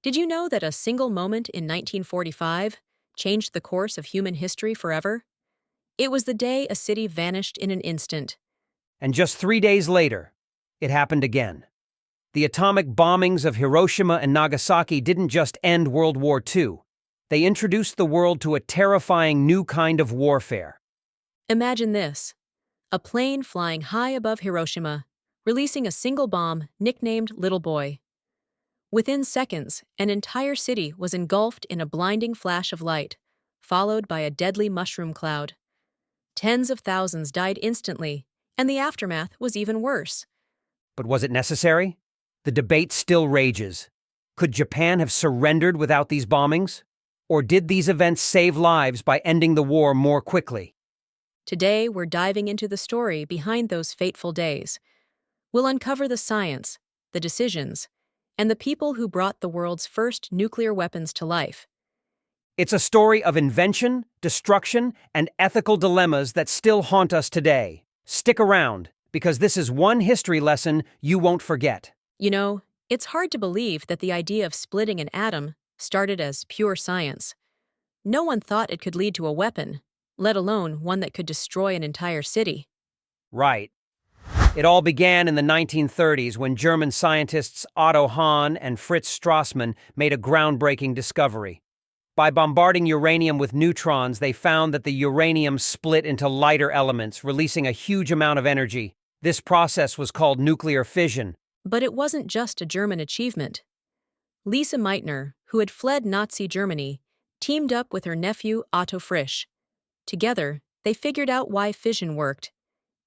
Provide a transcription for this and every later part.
Did you know that a single moment in 1945 changed the course of human history forever? It was the day a city vanished in an instant. And just 3 days later, it happened again. The atomic bombings of Hiroshima and Nagasaki didn't just end World War II. They introduced the world to a terrifying new kind of warfare. Imagine this: a plane flying high above Hiroshima, releasing a single bomb nicknamed Little Boy. Within seconds, an entire city was engulfed in a blinding flash of light, followed by a deadly mushroom cloud. Tens of thousands died instantly, and the aftermath was even worse. But was it necessary? The debate still rages. Could Japan have surrendered without these bombings? Or did these events save lives by ending the war more quickly? Today, we're diving into the story behind those fateful days. We'll uncover the science, the decisions, and the people who brought the world's first nuclear weapons to life. It's a story of invention, destruction, and ethical dilemmas that still haunt us today. Stick around, because this is one history lesson you won't forget. You know, it's hard to believe that the idea of splitting an atom started as pure science. No one thought it could lead to a weapon, let alone one that could destroy an entire city. Right. It all began in the 1930s when German scientists Otto Hahn and Fritz Strassmann made a groundbreaking discovery. By bombarding uranium with neutrons, they found that the uranium split into lighter elements, releasing a huge amount of energy. This process was called nuclear fission. But it wasn't just a German achievement. Lise Meitner, who had fled Nazi Germany, teamed up with her nephew Otto Frisch. Together, they figured out why fission worked,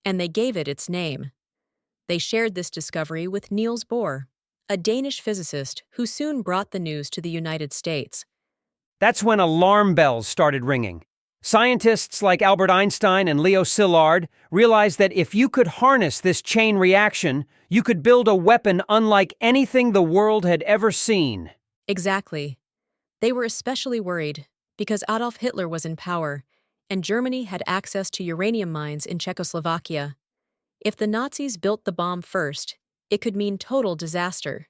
and they gave it its name. They shared this discovery with Niels Bohr, a Danish physicist who soon brought the news to the United States. That's when alarm bells started ringing. Scientists like Albert Einstein and Leo Szilard realized that if you could harness this chain reaction, you could build a weapon unlike anything the world had ever seen. Exactly. They were especially worried because Adolf Hitler was in power, and Germany had access to uranium mines in Czechoslovakia. If the Nazis built the bomb first, it could mean total disaster.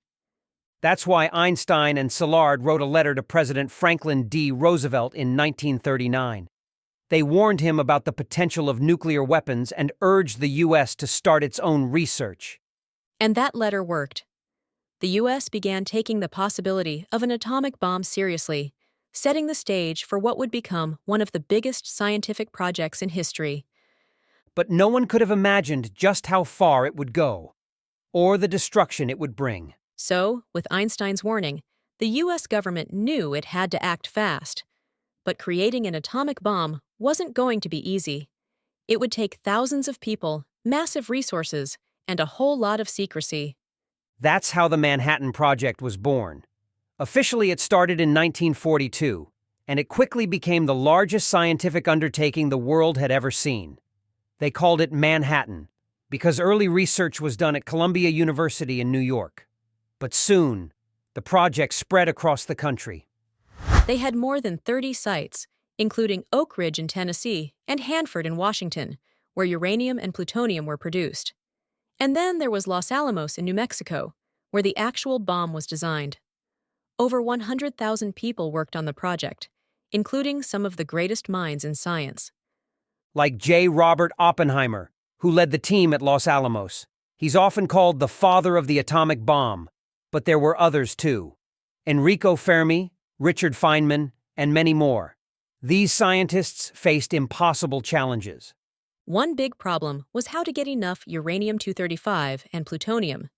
That's why Einstein and Szilard wrote a letter to President Franklin D. Roosevelt in 1939. They warned him about the potential of nuclear weapons and urged the U.S. to start its own research. And that letter worked. The U.S. began taking the possibility of an atomic bomb seriously, setting the stage for what would become one of the biggest scientific projects in history. But no one could have imagined just how far it would go, or the destruction it would bring. So, with Einstein's warning, the U.S. government knew it had to act fast. But creating an atomic bomb wasn't going to be easy. It would take thousands of people, massive resources, and a whole lot of secrecy. That's how the Manhattan Project was born. Officially, it started in 1942, and it quickly became the largest scientific undertaking the world had ever seen. They called it Manhattan because early research was done at Columbia University in New York. But soon, the project spread across the country. They had more than 30 sites, including Oak Ridge in Tennessee and Hanford in Washington, where uranium and plutonium were produced. And then there was Los Alamos in New Mexico, where the actual bomb was designed. Over 100,000 people worked on the project, including some of the greatest minds in science. Like J. Robert Oppenheimer, who led the team at Los Alamos. He's often called the father of the atomic bomb, but there were others too. Enrico Fermi, Richard Feynman, and many more. These scientists faced impossible challenges. One big problem was how to get enough uranium-235 and plutonium.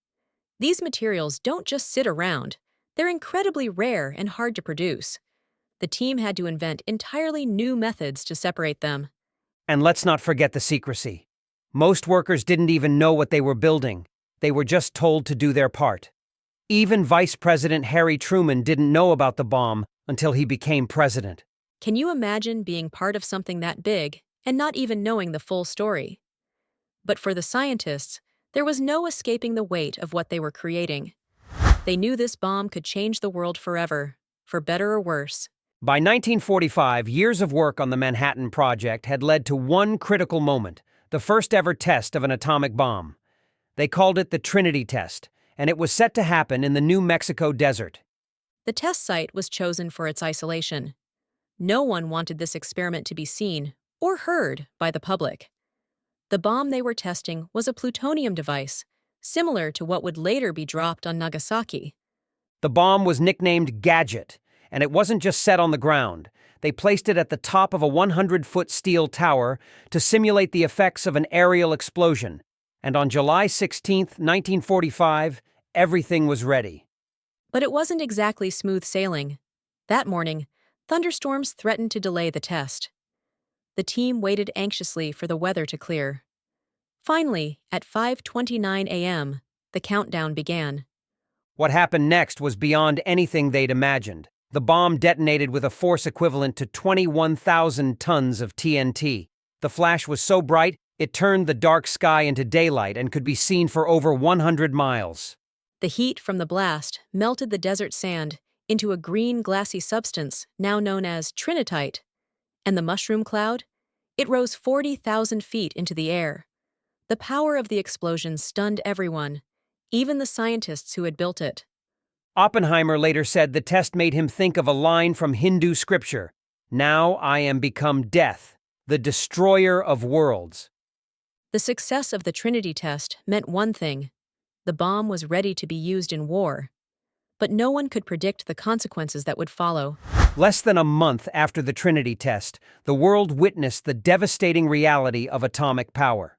These materials don't just sit around. They're incredibly rare and hard to produce. The team had to invent entirely new methods to separate them. And let's not forget the secrecy. Most workers didn't even know what they were building. They were just told to do their part. Even Vice President Harry Truman didn't know about the bomb until he became president. Can you imagine being part of something that big and not even knowing the full story? But for the scientists, there was no escaping the weight of what they were creating. They knew this bomb could change the world forever, for better or worse. By 1945, years of work on the Manhattan Project had led to one critical moment, the first ever test of an atomic bomb. They called it the Trinity test, and it was set to happen in the New Mexico desert. The test site was chosen for its isolation. No one wanted this experiment to be seen or heard by the public. The bomb they were testing was a plutonium device, similar to what would later be dropped on Nagasaki. The bomb was nicknamed Gadget, and it wasn't just set on the ground. They placed it at the top of a 100-foot steel tower to simulate the effects of an aerial explosion. And on July 16, 1945, everything was ready. But it wasn't exactly smooth sailing. That morning, thunderstorms threatened to delay the test. The team waited anxiously for the weather to clear. Finally, at 5:29 a.m., the countdown began. What happened next was beyond anything they'd imagined. The bomb detonated with a force equivalent to 21,000 tons of TNT. The flash was so bright, it turned the dark sky into daylight and could be seen for over 100 miles. The heat from the blast melted the desert sand into a green glassy substance now known as Trinitite. And the mushroom cloud? It rose 40,000 feet into the air. The power of the explosion stunned everyone, even the scientists who had built it. Oppenheimer later said the test made him think of a line from Hindu scripture, "Now I am become death, the destroyer of worlds." The success of the Trinity test meant one thing: the bomb was ready to be used in war. But no one could predict the consequences that would follow. Less than a month after the Trinity test, the world witnessed the devastating reality of atomic power.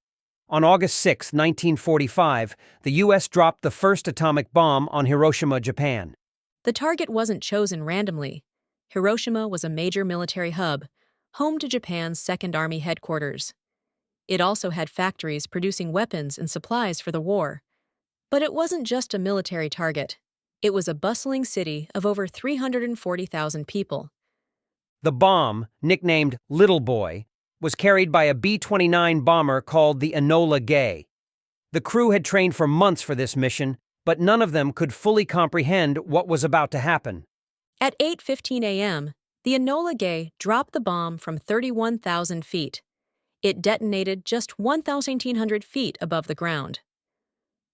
On August 6, 1945, the U.S. dropped the first atomic bomb on Hiroshima, Japan. The target wasn't chosen randomly. Hiroshima was a major military hub, home to Japan's Second Army headquarters. It also had factories producing weapons and supplies for the war. But it wasn't just a military target. It was a bustling city of over 340,000 people. The bomb, nicknamed Little Boy, was carried by a B-29 bomber called the Enola Gay. The crew had trained for months for this mission, but none of them could fully comprehend what was about to happen. At 8:15 a.m., the Enola Gay dropped the bomb from 31,000 feet. It detonated just 1,800 feet above the ground.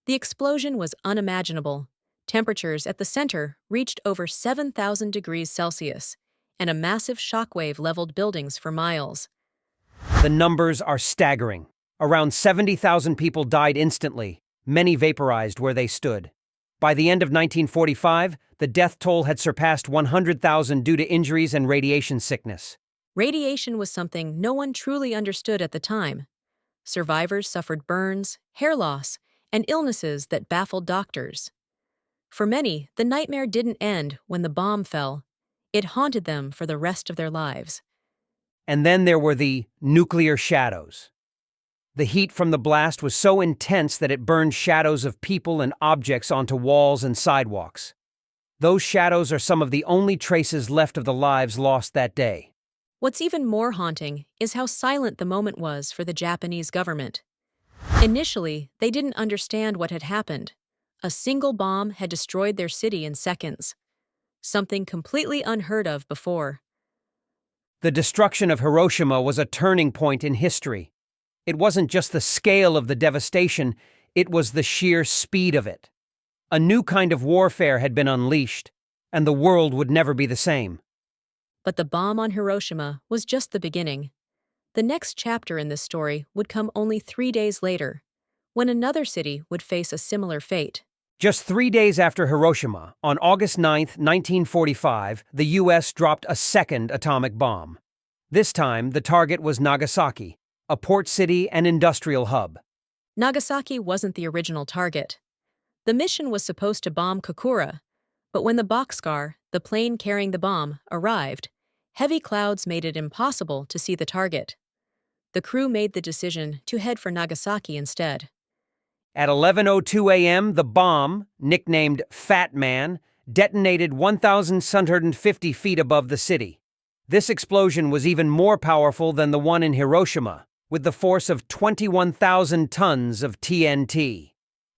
The explosion was unimaginable. Temperatures at the center reached over 7,000 degrees Celsius, and a massive shockwave leveled buildings for miles. The numbers are staggering. Around 70,000 people died instantly, many vaporized where they stood. By the end of 1945, the death toll had surpassed 100,000 due to injuries and radiation sickness. Radiation was something no one truly understood at the time. Survivors suffered burns, hair loss, and illnesses that baffled doctors. For many, the nightmare didn't end when the bomb fell. It haunted them for the rest of their lives. And then there were the nuclear shadows. The heat from the blast was so intense that it burned shadows of people and objects onto walls and sidewalks. Those shadows are some of the only traces left of the lives lost that day. What's even more haunting is how silent the moment was for the Japanese government. Initially, they didn't understand what had happened. A single bomb had destroyed their city in seconds. Something completely unheard of before. The destruction of Hiroshima was a turning point in history. It wasn't just the scale of the devastation, it was the sheer speed of it. A new kind of warfare had been unleashed, and the world would never be the same. But the bomb on Hiroshima was just the beginning. The next chapter in this story would come only 3 days later, when another city would face a similar fate. Just 3 days after Hiroshima, on August 9, 1945, the U.S. dropped a second atomic bomb. This time, the target was Nagasaki, a port city and industrial hub. Nagasaki wasn't the original target. The mission was supposed to bomb Kokura, but when the boxcar, the plane carrying the bomb, arrived, heavy clouds made it impossible to see the target. The crew made the decision to head for Nagasaki instead. At 11:02 a.m., the bomb, nicknamed Fat Man, detonated 1,750 feet above the city. This explosion was even more powerful than the one in Hiroshima, with the force of 21,000 tons of TNT.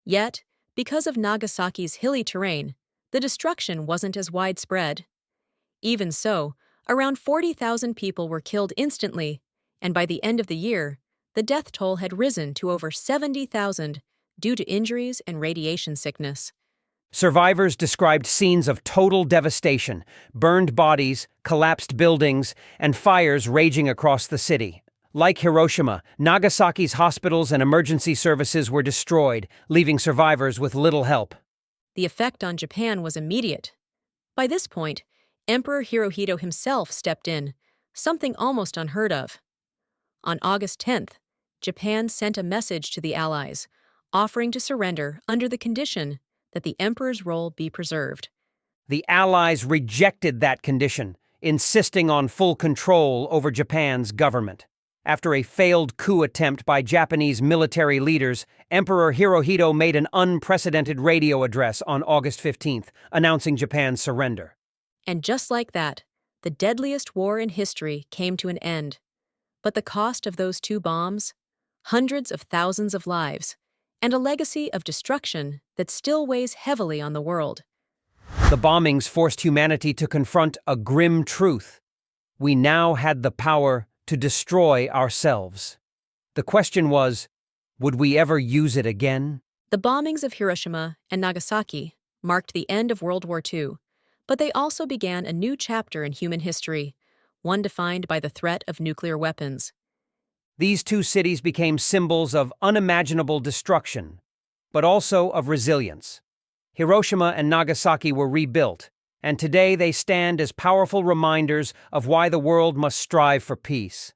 Yet, because of Nagasaki's hilly terrain, the destruction wasn't as widespread. Even so, around 40,000 people were killed instantly, and by the end of the year, the death toll had risen to over 70,000 due to injuries and radiation sickness. Survivors described scenes of total devastation, burned bodies, collapsed buildings, and fires raging across the city. Like Hiroshima, Nagasaki's hospitals and emergency services were destroyed, leaving survivors with little help. The effect on Japan was immediate. By this point, Emperor Hirohito himself stepped in, something almost unheard of. On August 10th, Japan sent a message to the Allies, offering to surrender under the condition that the emperor's role be preserved. The Allies rejected that condition, insisting on full control over Japan's government. After a failed coup attempt by Japanese military leaders, Emperor Hirohito made an unprecedented radio address on August 15th, announcing Japan's surrender. And just like that, the deadliest war in history came to an end. But the cost of those two bombs? Hundreds of thousands of lives, and a legacy of destruction that still weighs heavily on the world. The bombings forced humanity to confront a grim truth. We now had the power to destroy ourselves. The question was, would we ever use it again? The bombings of Hiroshima and Nagasaki marked the end of World War II, but they also began a new chapter in human history, one defined by the threat of nuclear weapons. These two cities became symbols of unimaginable destruction, but also of resilience. Hiroshima and Nagasaki were rebuilt, and today they stand as powerful reminders of why the world must strive for peace.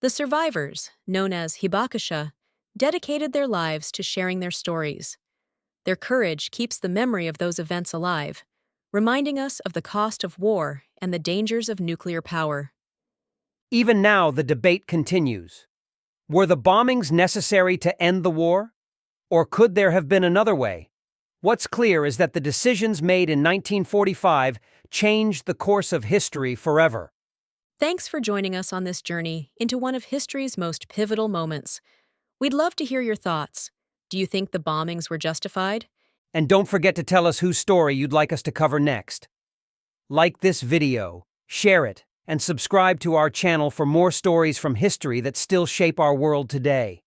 The survivors, known as hibakusha, dedicated their lives to sharing their stories. Their courage keeps the memory of those events alive, reminding us of the cost of war and the dangers of nuclear power. Even now, the debate continues. Were the bombings necessary to end the war? Or could there have been another way? What's clear is that the decisions made in 1945 changed the course of history forever. Thanks for joining us on this journey into one of history's most pivotal moments. We'd love to hear your thoughts. Do you think the bombings were justified? And don't forget to tell us whose story you'd like us to cover next. Like this video, share it, and subscribe to our channel for more stories from history that still shape our world today.